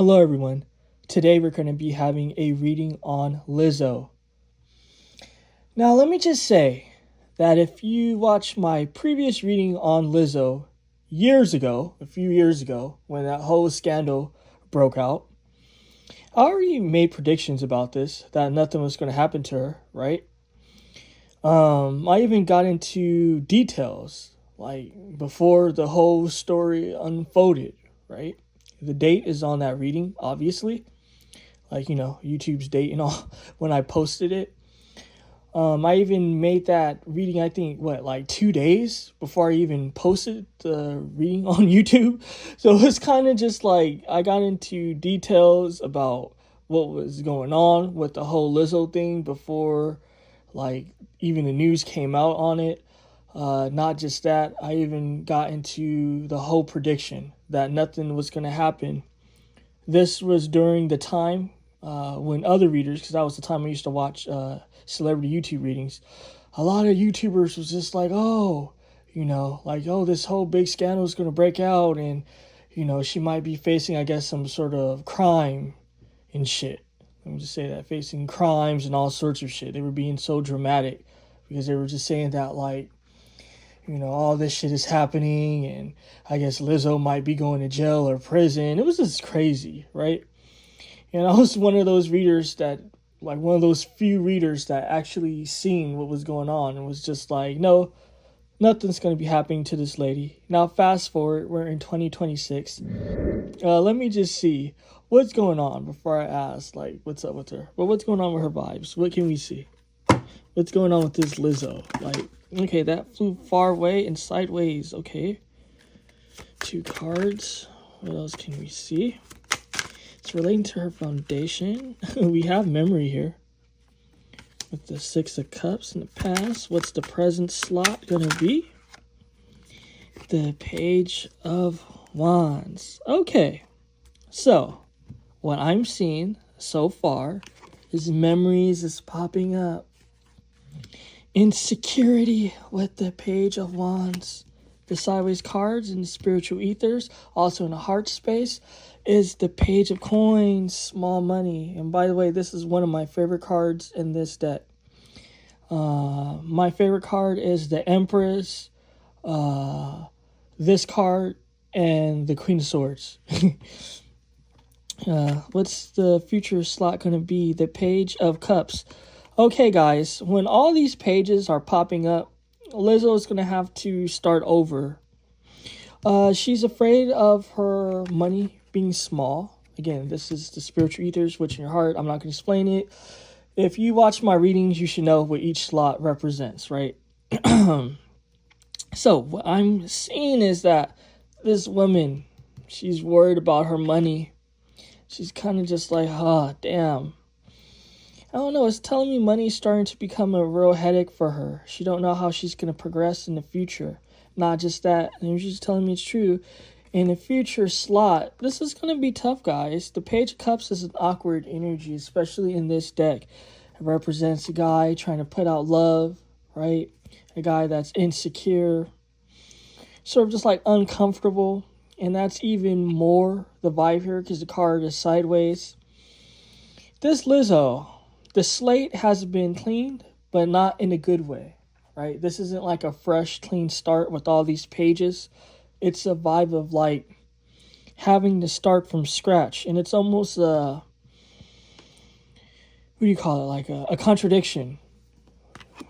Hello everyone. Today we're going to be having a reading on Lizzo. Now let me just say that if you watch my previous reading on Lizzo a few years ago, when that whole scandal broke out, I already made predictions about this, that nothing was going to happen to her, right? I even got into details, like before the whole story unfolded, right? The date is on that reading, obviously. Like, YouTube's date and all when I posted it. I even made that reading, I think, 2 days before I even posted the reading on YouTube. So it was kind of just like I got into details about what was going on with the whole Lizzo thing before, even the news came out on it. Not just that, I even got into the whole prediction that nothing was going to happen. This was during the time when other readers, because that was the time I used to watch celebrity YouTube readings, a lot of YouTubers was just like, this whole big scandal is going to break out and, she might be facing, I guess, some sort of crime and shit. Let me just say that, facing crimes and all sorts of shit. They were being so dramatic because they were just saying that, all this shit is happening and I guess Lizzo might be going to jail or prison. It was just crazy, right? And I was one of those readers that, one of those few readers that actually seen what was going on and was just like, no, nothing's going to be happening to this lady. Now, fast forward, we're in 2026. Let me just see what's going on before I ask, what's up with her. But what's going on with her vibes? What can we see? What's going on with this Lizzo? Okay, that flew far away and sideways. Okay. 2 cards. What else can we see? It's relating to her foundation. We have memory here. With the 6 of Cups in the past. What's the present slot going to be? The Page of Wands. Okay. So, what I'm seeing so far is memories is popping up. Insecurity with the Page of Wands. The sideways cards in the spiritual ethers, also in the heart space, is the Page of Coins, small money. And by the way, this is one of my favorite cards in this deck. My favorite card is the Empress, this card, and the Queen of Swords. What's the future slot going to be? The Page of Cups. Okay, guys, when all these pages are popping up, Lizzo is going to have to start over. She's afraid of her money being small. Again, this is the spiritual ethers, what's in your heart. I'm not going to explain it. If you watch my readings, you should know what each slot represents, right? So what I'm seeing is that this woman, she's worried about her money. She's kind of just like, damn. I don't know, it's telling me money's starting to become a real headache for her. She don't know how she's going to progress in the future. Not just that, and she's telling me it's true. In the future slot, this is going to be tough, guys. The Page of Cups is an awkward energy, especially in this deck. It represents a guy trying to put out love, right? A guy that's insecure, sort of just uncomfortable. And that's even more the vibe here because the card is sideways. This Lizzo, the slate has been cleaned, but not in a good way, right? This isn't like a fresh, clean start with all these pages. It's a vibe of having to start from scratch. And it's almost what do you call it? A contradiction.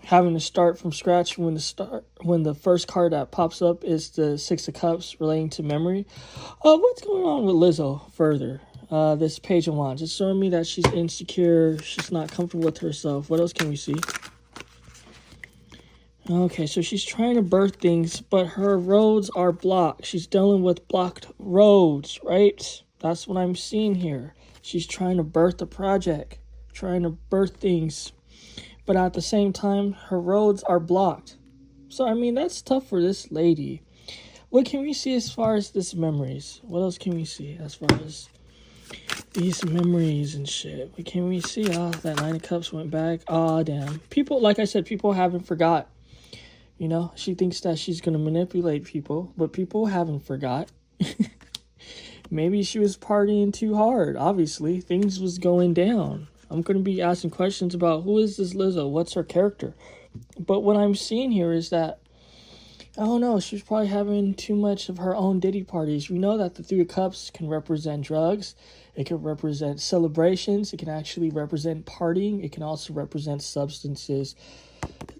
Having to start from scratch when the first card that pops up is the 6 of Cups relating to memory. What's going on with Lizzo further? This Page of Wands. It's showing me that she's insecure. She's not comfortable with herself. What else can we see? Okay, so she's trying to birth things, but her roads are blocked. She's dealing with blocked roads, right? That's what I'm seeing here. She's trying to birth a project, trying to birth things, but at the same time, her roads are blocked. So, that's tough for this lady. What can we see as far as this memories? What else can we see as far as these memories and shit? What can we see? That 9 of Cups went back. Damn. People, like I said, people haven't forgot. She thinks that she's going to manipulate people, but people haven't forgot. Maybe she was partying too hard. Obviously, things was going down. I'm going to be asking questions about who is this Lizzo? What's her character? But what I'm seeing here is that, I don't know, she's probably having too much of her own Diddy parties. We know that the Three of Cups can represent drugs. It can represent celebrations. It can actually represent partying. It can also represent substances.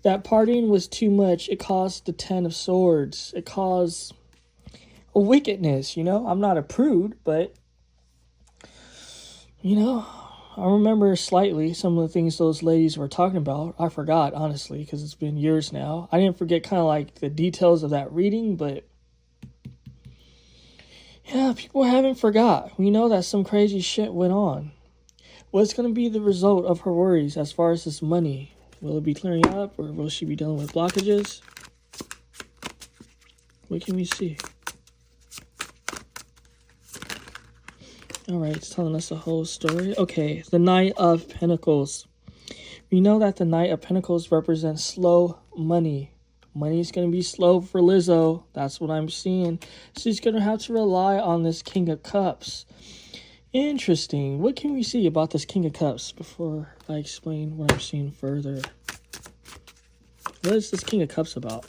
That partying was too much. It caused the Ten of Swords. It caused a wickedness, I'm not a prude, but, I remember slightly some of the things those ladies were talking about. I forgot, honestly, because it's been years now. I didn't forget kind of like the details of that reading, but yeah, people haven't forgot. We know that some crazy shit went on. What's going to be the result of her worries as far as this money? Will it be clearing up, or will she be dealing with blockages? What can we see? All right, it's telling us the whole story. Okay, the Knight of Pentacles. We know that the Knight of Pentacles represents slow money. Money's going to be slow for Lizzo. That's what I'm seeing. She's going to have to rely on this King of Cups. Interesting. What can we see about this King of Cups before I explain what I'm seeing further? What is this King of Cups about?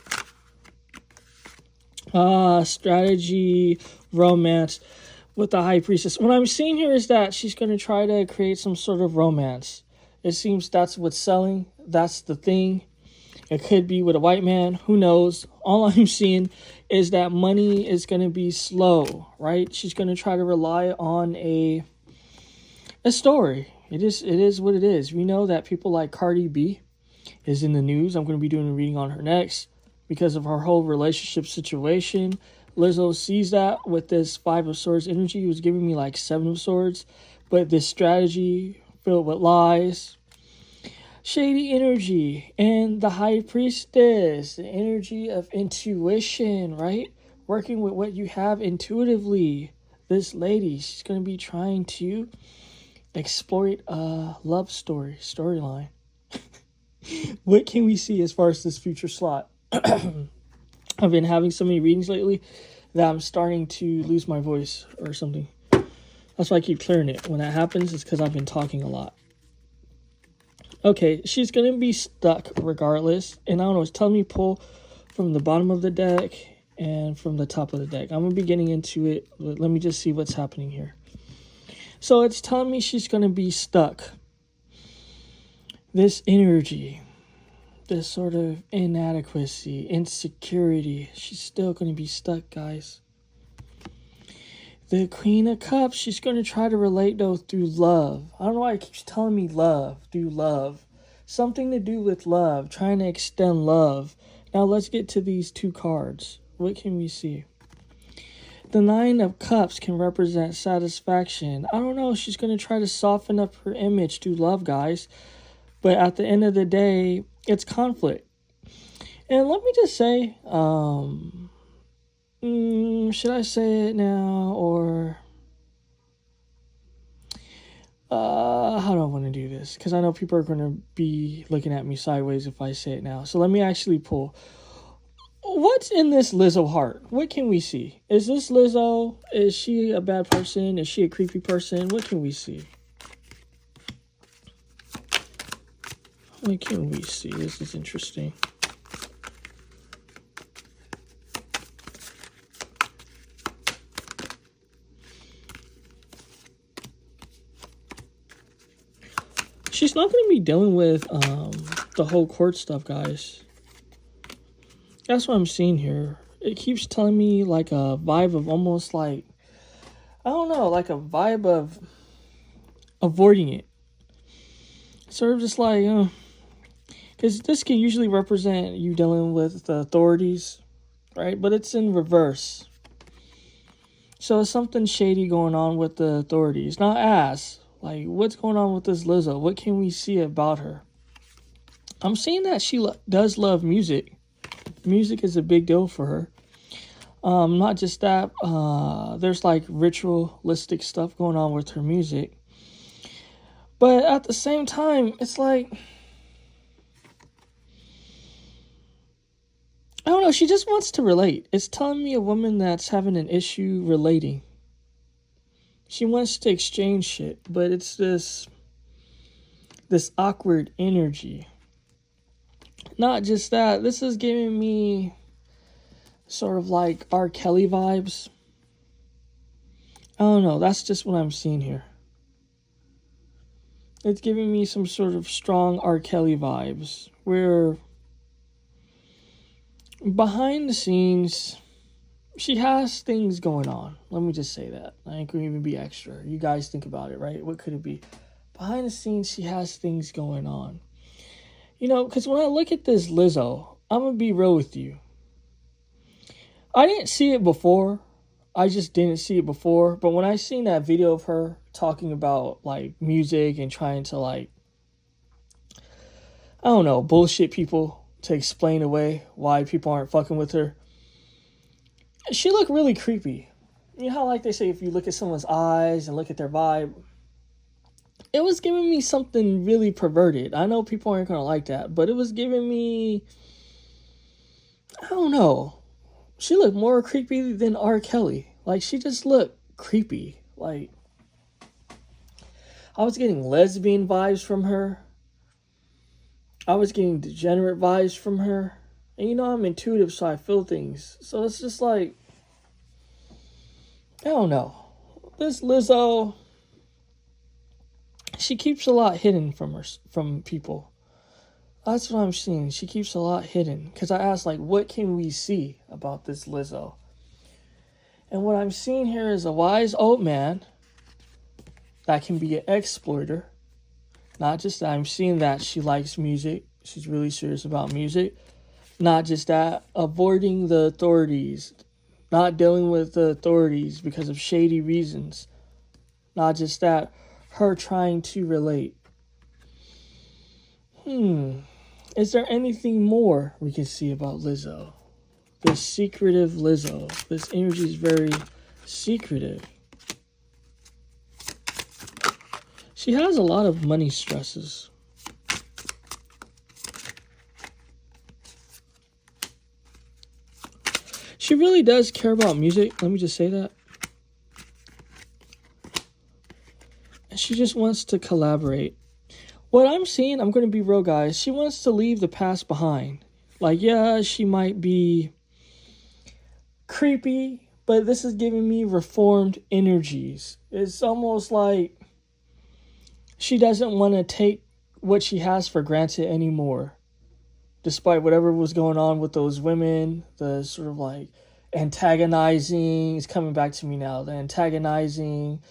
Strategy, romance with the High Priestess. What I'm seeing here is that she's going to try to create some sort of romance. It seems that's what's selling. That's the thing. It could be with a white man. Who knows? All I'm seeing is that money is going to be slow, right? She's going to try to rely on a story. It is what it is. We know that people like Cardi B is in the news. I'm going to be doing a reading on her next because of her whole relationship situation. Lizzo sees that with this Five of Swords energy. It was giving me like Seven of Swords. But this strategy filled with lies, shady energy, and the High Priestess, the energy of intuition, right? Working with what you have intuitively. This lady, she's going to be trying to exploit a love storyline. What can we see as far as this future slot? I've been having so many readings lately that I'm starting to lose my voice or something. That's why I keep clearing it. When that happens, it's because I've been talking a lot. Okay, she's going to be stuck regardless. And I don't know, it's telling me pull from the bottom of the deck and from the top of the deck. I'm going to be getting into it. Let me just see what's happening here. So it's telling me she's going to be stuck. This energy, this sort of inadequacy, insecurity, she's still going to be stuck, guys. The Queen of Cups, she's going to try to relate, though, through love. I don't know why it keeps telling me love, through love. Something to do with love, trying to extend love. Now, let's get to these two cards. What can we see? The Nine of Cups can represent satisfaction. I don't know, she's going to try to soften up her image through love, guys. But at the end of the day, it's conflict. And let me just say, should I say it now, or how do I want to do this? Because I know people are going to be looking at me sideways if I say it now. So let me actually pull. What's in this Lizzo heart? What can we see? Is this Lizzo? Is she a bad person? Is she a creepy person? What can we see? What can we see? This is interesting. She's not going to be dealing with the whole court stuff, guys. That's what I'm seeing here. It keeps telling me like a vibe of almost like, I don't know, like a vibe of avoiding it. Sort of just like, because this can usually represent you dealing with the authorities, right? But it's in reverse. So there's something shady going on with the authorities. Not ass. Like, what's going on with this Lizzo? What can we see about her? I'm seeing that she does love music. Music is a big deal for her. Not just that. There's like ritualistic stuff going on with her music. But at the same time, it's like, I don't know, she just wants to relate. It's telling me a woman that's having an issue relating. She wants to exchange shit, but it's this awkward energy. Not just that, this is giving me sort of like R. Kelly vibes. I don't know, that's just what I'm seeing here. It's giving me some sort of strong R. Kelly vibes, where behind the scenes, she has things going on. Let me just say that. I ain't gonna even be extra. You guys think about it, right? What could it be? Behind the scenes, she has things going on. You know, because when I look at this Lizzo, I'm gonna be real with you. I didn't see it before. I just didn't see it before. But when I seen that video of her talking about like music and trying to like, I don't know, bullshit people to explain away why people aren't fucking with her, she looked really creepy. You know how like they say if you look at someone's eyes and look at their vibe, it was giving me something really perverted. I know people aren't gonna like that, but it was giving me, I don't know. She looked more creepy than R. Kelly. Like, she just looked creepy. Like, I was getting lesbian vibes from her. I was getting degenerate vibes from her. And you know I'm intuitive, so I feel things. So it's just like, I don't know. This Lizzo, she keeps a lot hidden from people. That's what I'm seeing. She keeps a lot hidden. Because I asked, like, what can we see about this Lizzo? And what I'm seeing here is a wise old man that can be an exploiter. Not just that, I'm seeing that she likes music. She's really serious about music. Not just that, avoiding the authorities. Not dealing with the authorities because of shady reasons. Not just that, her trying to relate. Is there anything more we can see about Lizzo? This secretive Lizzo. This energy is very secretive. She has a lot of money stresses. She really does care about music. Let me just say that. And she just wants to collaborate. What I'm seeing, I'm going to be real, guys. She wants to leave the past behind. Like, yeah, she might be creepy, but this is giving me reformed energies. It's almost like she doesn't want to take what she has for granted anymore. Despite whatever was going on with those women, the sort of like antagonizing, it's coming back to me now. The antagonizing,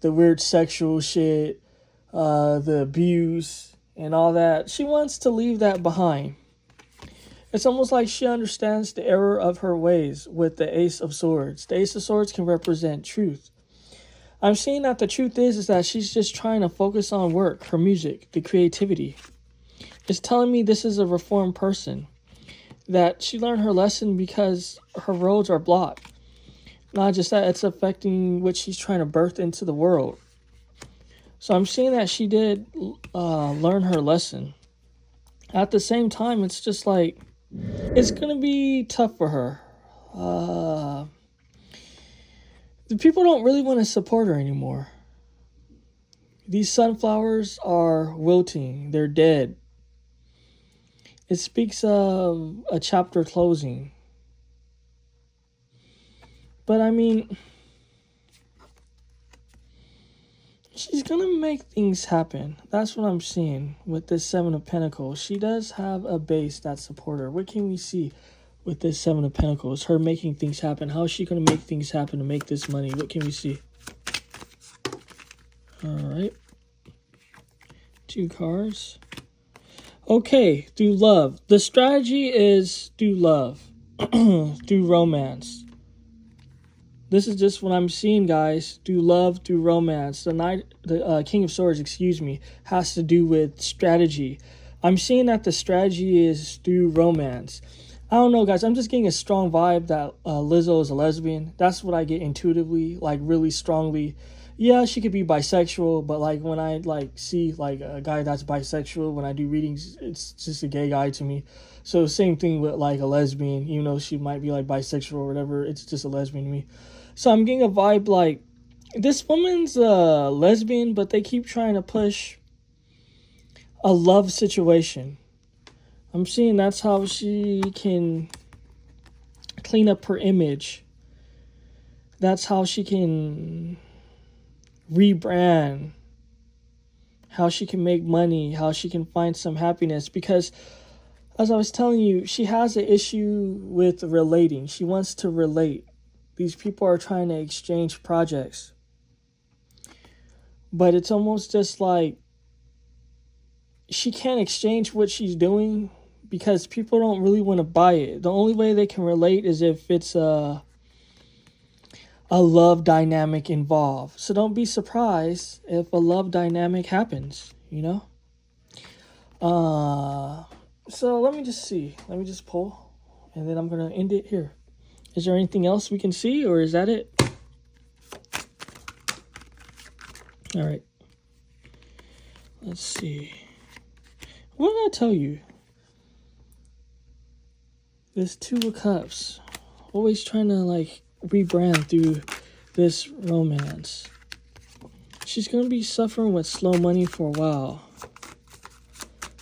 the weird sexual shit, the abuse and all that. She wants to leave that behind. It's almost like she understands the error of her ways with the Ace of Swords. The Ace of Swords can represent truth. I'm seeing that the truth is that she's just trying to focus on work, her music, the creativity. It's telling me this is a reformed person. That she learned her lesson because her roads are blocked. Not just that, it's affecting what she's trying to birth into the world. So I'm seeing that she did learn her lesson. At the same time, it's just like, it's going to be tough for her. The people don't really want to support her anymore. These sunflowers are wilting. They're dead. It speaks of a chapter closing. But I mean, she's going to make things happen. That's what I'm seeing with this Seven of Pentacles. She does have a base that supports her. What can we see with this Seven of Pentacles? Her making things happen. How is she going to make things happen to make this money? What can we see? All right. 2 cards. Okay, through love. The strategy is through love. Through romance. This is just what I'm seeing, guys. Through love, through romance. The King of Swords, has to do with strategy. I'm seeing that the strategy is through romance. I don't know, guys. I'm just getting a strong vibe that Lizzo is a lesbian. That's what I get intuitively, like really strongly. Yeah, she could be bisexual, but like when I like see like a guy that's bisexual, when I do readings, it's just a gay guy to me. So same thing with like a lesbian, even though she might be like bisexual or whatever, it's just a lesbian to me. So I'm getting a vibe like This woman's a lesbian, but they keep trying to push a love situation. I'm seeing that's how she can clean up her image. That's how she can rebrand, how she can make money, how she can find some happiness. Because, as I was telling you, she has an issue with relating. She wants to relate. These people are trying to exchange projects. But it's almost just like she can't exchange what she's doing because people don't really want to buy it. The only way they can relate is if it's a love dynamic involved. So don't be surprised if a love dynamic happens, you know? So let me just see. Let me just pull, and then I'm going to end it here. Is there anything else we can see, or is that it? All right. Let's see. What did I tell you? This Two of Cups. Always trying to, like, rebrand through this romance. She's going to be suffering with slow money for a while.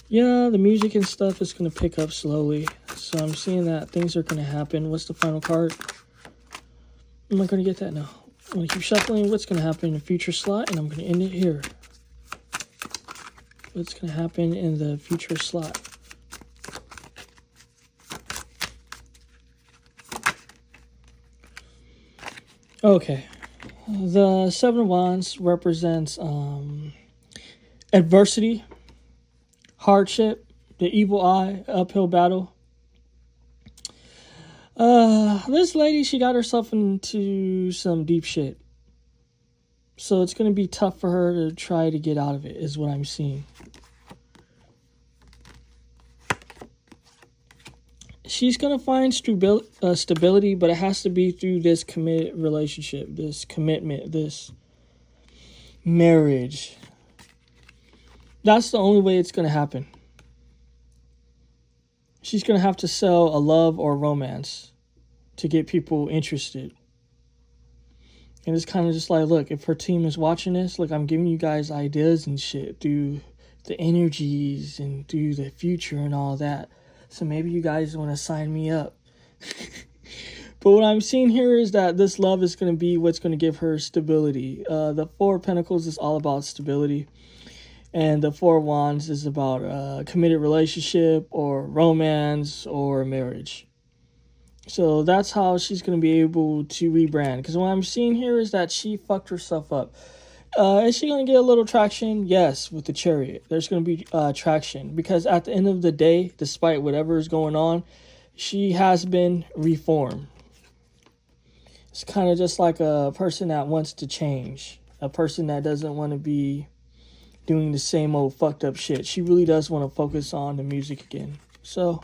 Yeah, the music and stuff is going to pick up slowly. So I'm seeing that things are going to happen. What's the final card? I'm not going to get that now. I'm going to keep shuffling what's going to happen in the future slot, and I'm going to end it here. What's going to happen in the future slot. Okay. The Seven of Wands represents adversity, hardship, the evil eye, uphill battle. This lady, she got herself into some deep shit. So it's going to be tough for her to try to get out of it, is what I'm seeing. She's going to find stability, but it has to be through this committed relationship, this commitment, this marriage. That's the only way it's going to happen. She's going to have to sell a love or romance to get people interested. And it's kind of just like, look, if her team is watching this, look, I'm giving you guys ideas and shit through the energies and through the future and all that. So maybe you guys want to sign me up. But what I'm seeing here is that this love is going to be what's going to give her stability. The Four of Pentacles is all about stability. And the Four of Wands is about a committed relationship or romance or marriage. So that's how she's going to be able to rebrand. Because what I'm seeing here is that she fucked herself up. Is she going to get a little traction? Yes, with the Chariot. There's going to be traction. Because at the end of the day, despite whatever is going on, she has been reformed. It's kind of just like a person that wants to change. A person that doesn't want to be doing the same old fucked up shit. She really does want to focus on the music again. So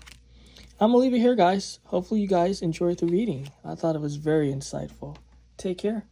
I'm going to leave it here, guys. Hopefully you guys enjoyed the reading. I thought it was very insightful. Take care.